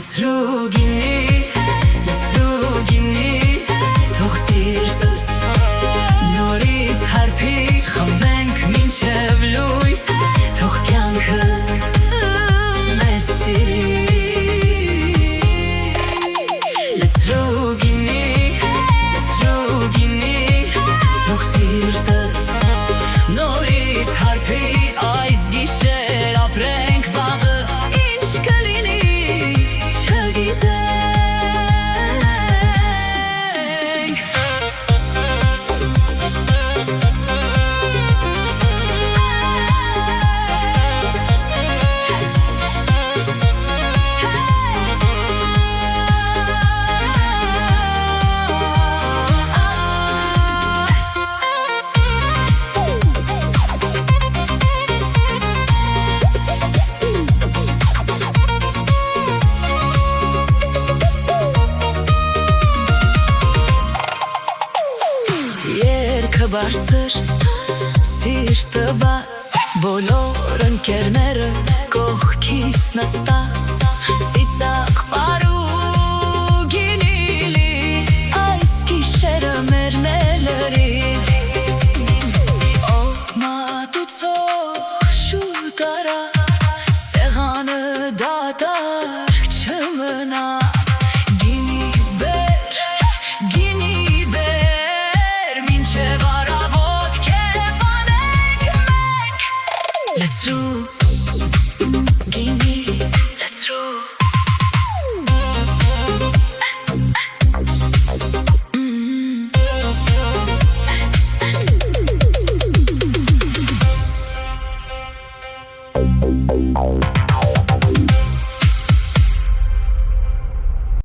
լցրուգինի թող սիրտս նորից հարբի խմենք մինչև լույս թող կյանքը մեզ սիրի լցրուգինի թող սիրտս նորից հարբի այս գիշեր ապրենք վաղը ինչ կլինի Բարձր սիրտը բաց բոլոր ընկերները կողքիս նստած ծիծաղ պարուգինի լի այս գիշերը մերն է լրիվ օ մատուցող շուտ արա սեղանը դատարկ չմնա Let's